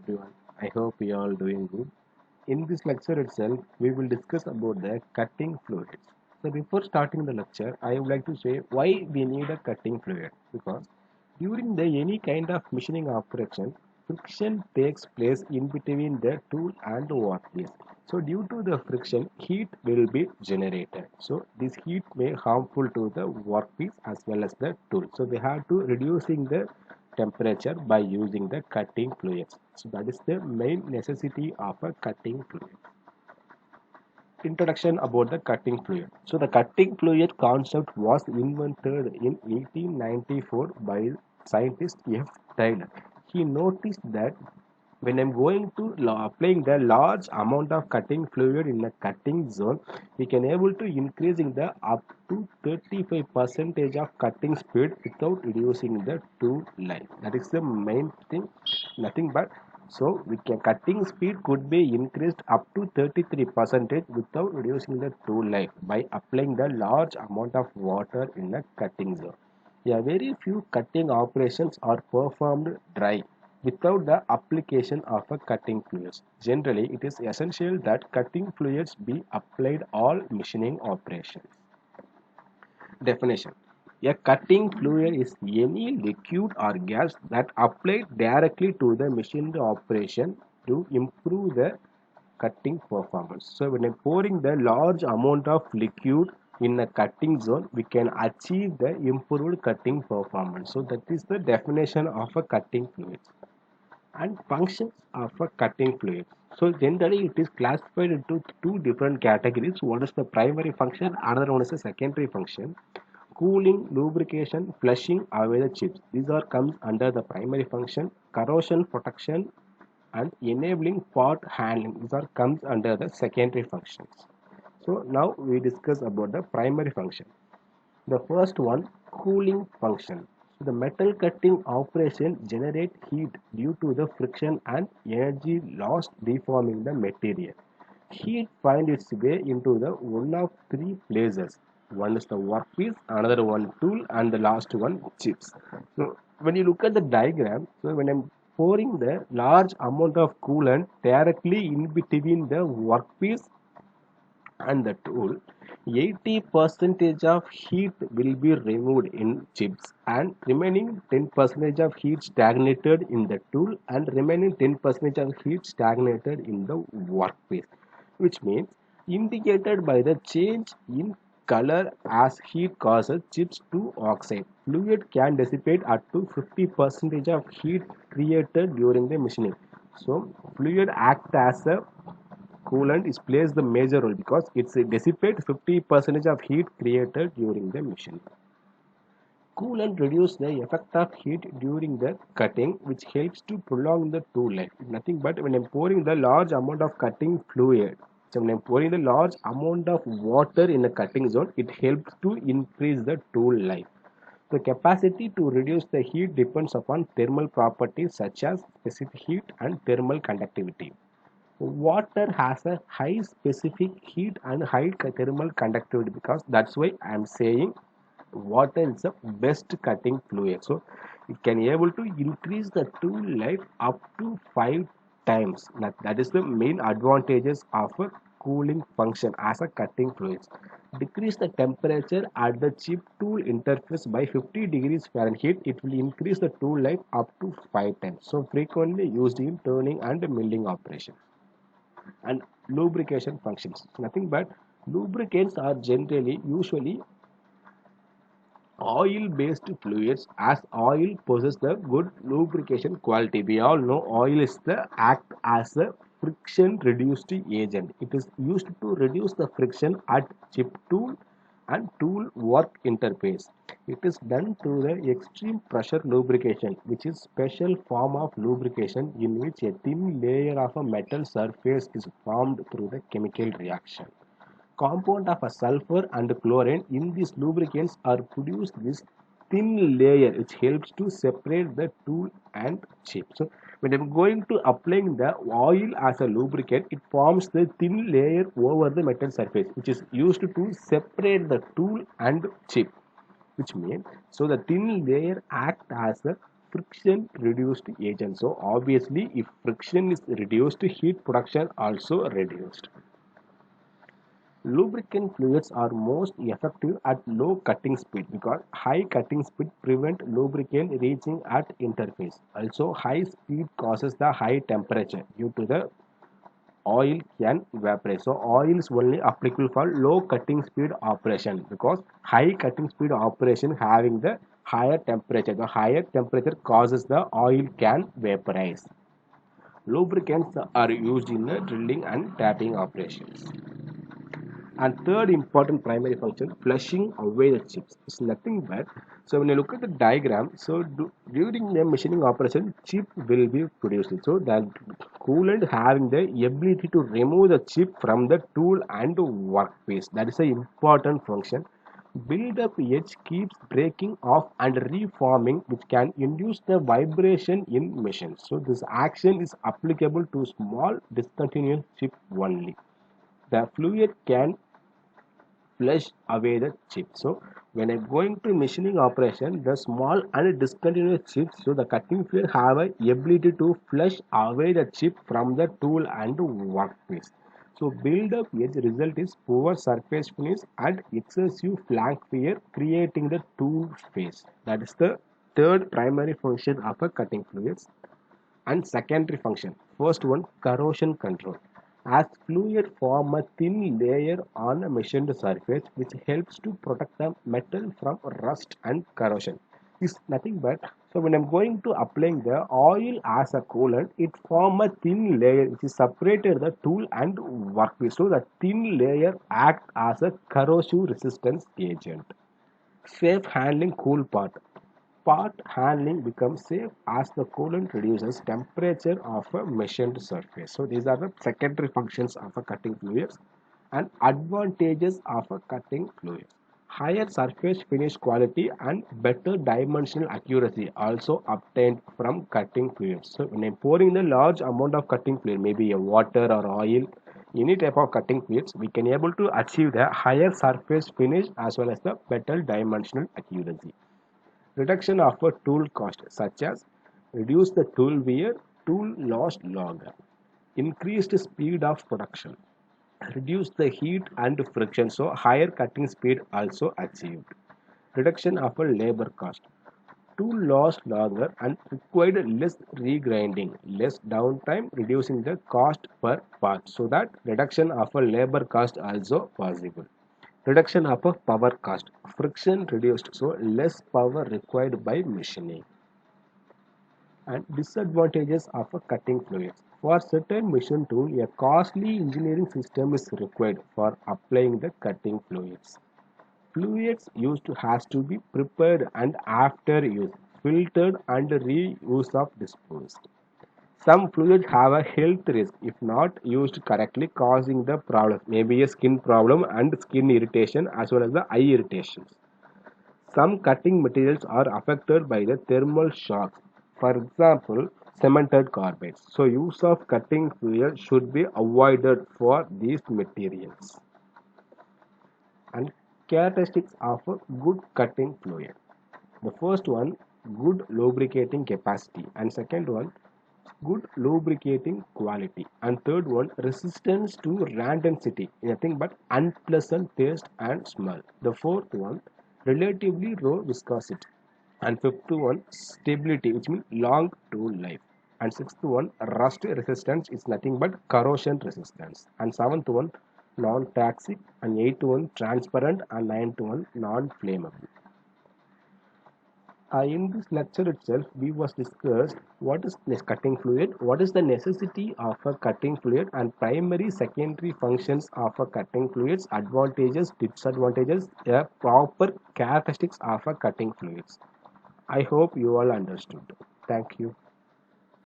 everyone. I hope you all doing good. In this lecture itself, we will discuss about the cutting fluids. So before starting the lecture, I would like to say why we need a cutting fluid. Because during the any kind of machining operation, friction takes place in between the tool and the workpiece. So due to the friction, heat will be generated. So this heat may harmful to the workpiece as well as the tool. So we have to reducing the temperature by using the cutting fluids. So that is the main necessity of a cutting fluid. Introduction about the cutting fluid. So the cutting fluid concept was invented in 1894 by scientist F. Taylor. He noticed that when I'm going to applying the large amount of cutting fluid in a cutting zone, we can able to increasing the up to 35 percentage of cutting speed without reducing the tool life. That is the main thing, nothing but. So we can cutting speed could be increased up to 33 percentage without reducing the tool life by applying the large amount of water in the cutting zone. Yeah, very few cutting operations are performed dry without the application of a cutting fluids. Generally, it is essential that cutting fluids be applied all machining operations. Definition. A cutting fluid is any liquid or gas that applied directly to the machined operation to improve the cutting performance. So when pouring the large amount of liquid in a cutting zone, we can achieve the improved cutting performance. So that is the definition of a cutting fluid. And functions of a cutting fluid. So generally it is classified into two different categories. One is the primary function, another one is the secondary function. Cooling, lubrication, flushing away the chips. These are comes under the primary function. Corrosion protection and enabling part handling. These are comes under the secondary functions. So now we discuss about the primary function. The first one, cooling function. So the metal cutting operation generate heat due to the friction and energy lost deforming the material. Heat find its way into the one of three places. One is the workpiece, another one tool, and the last one chips. So when you look at the diagram, so when I'm pouring the large amount of coolant directly in between the workpiece and the tool, 80 percentage of heat will be removed in chips and remaining 10 percentage of heat stagnated in the tool and remaining 10 percentage of heat stagnated in the workpiece, which means indicated by the change in color as heat causes chips to oxide. Fluid can dissipate up to 50 percentage of heat created during the machining. So fluid act as a coolant is plays the major role because it's dissipate 50% of heat created during the mission. Coolant reduce the effect of heat during the cutting, which helps to prolong the tool life. Nothing but when I'm pouring the large amount of cutting fluid, so when I'm pouring the large amount of water in the cutting zone, it helps to increase the tool life. The capacity to reduce the heat depends upon thermal properties such as specific heat and thermal conductivity. Water has a high specific heat and high thermal conductivity, because that's why I'm saying water is the best cutting fluid. So it can able to increase the tool life up to 5 times. That is the main advantages of a cooling function as a cutting fluid. Decrease the temperature at the chip tool interface by 50 degrees Fahrenheit. It will increase the tool life up to 5 times. So frequently used in turning and milling operations. And lubrication functions, nothing but lubricants are generally usually oil based fluids, as oil possesses the good lubrication quality. We all know oil is the act as a friction reduced agent. It is used to reduce the friction at chip tool and tool work interface. It is done through the extreme pressure lubrication, which is special form of lubrication in which a thin layer of a metal surface is formed through the chemical reaction. Compound of a sulfur and chlorine in these lubricants are produced this thin layer, which helps to separate the tool and chip. So when I'm going to applying the oil as a lubricant, it forms the thin layer over the metal surface, which is used to separate the tool and chip, which means so the thin layer act as a friction reduced agent. So obviously if friction is reduced, heat production also reduced. Lubricant fluids are most effective at low cutting speed because high cutting speed prevent lubricant reaching at interface. Also high speed causes the high temperature due to the oil can evaporate. So oil is only applicable for low cutting speed operation because high cutting speed operation having the higher temperature. The higher temperature causes the oil can vaporize. Lubricants are used in the drilling and tapping operations. And third important primary function, flushing away the chips, is nothing but, so when you look at the diagram, so during the machining operation, chip will be produced. So that coolant having the ability to remove the chip from the tool and workpiece. That is an important function. Build up edge keeps breaking off and reforming, which can induce the vibration in machines. So this action is applicable to small discontinuous chip only. The fluid can flush away the chip. So when I'm going to machining operation, the small and discontinuous chips, so the cutting fluid have a ability to flush away the chip from the tool and workpiece. So build up edge result is poor surface finish and excessive flank wear, creating the tool space. That is the third primary function of a cutting fluids. And secondary function, first one, corrosion control. As fluid form a thin layer on a machined surface which helps to protect the metal from rust and corrosion. Is nothing but, so when I'm going to applying the oil as a coolant, it form a thin layer which is separated the tool and workpiece. So the thin layer act as a corrosive resistance agent. Safe handling cool part. Part handling becomes safe as the coolant reduces temperature of a machined surface. So these are the secondary functions of a cutting fluids and advantages of a cutting fluid. Higher surface finish quality and better dimensional accuracy also obtained from cutting fluids. So when I'm pouring the large amount of cutting fluid, maybe a water or oil, any type of cutting fluids, we can able to achieve the higher surface finish as well as the better dimensional accuracy. Reduction of a tool cost, such as reduce the tool wear, tool loss longer, increased speed of production, reduce the heat and friction, so higher cutting speed also achieved. Reduction of a labor cost, tool loss longer and required less regrinding, less downtime, reducing the cost per part, so that reduction of a labor cost also possible. Reduction of a power cost, friction reduced, so less power required by machining. And disadvantages of a cutting fluids. For certain machine tool, a costly engineering system is required for applying the cutting fluids. Fluids used has to be prepared and after use, filtered and reuse of disposed. Some fluids have a health risk if not used correctly, causing the problem, maybe a skin problem and skin irritation as well as the eye irritations. Some cutting materials are affected by the thermal shocks. For example, cemented carbides. So use of cutting fluid should be avoided for these materials. And characteristics of a good cutting fluid. The first one, good lubricating capacity, and second one, good lubricating quality, and third one, resistance to randomicity, nothing but unpleasant taste and smell. The fourth one, relatively low viscosity, and fifth one, stability, which means long tool life, and sixth one, rust resistance is nothing but corrosion resistance, and seventh one, non-toxic, and eighth one, transparent, and ninth one, non-flammable. In this lecture itself, we was discussed what is this cutting fluid, what is the necessity of a cutting fluid, and primary, secondary functions of a cutting fluids, advantages, disadvantages, proper characteristics of a cutting fluids. I hope you all understood. Thank you.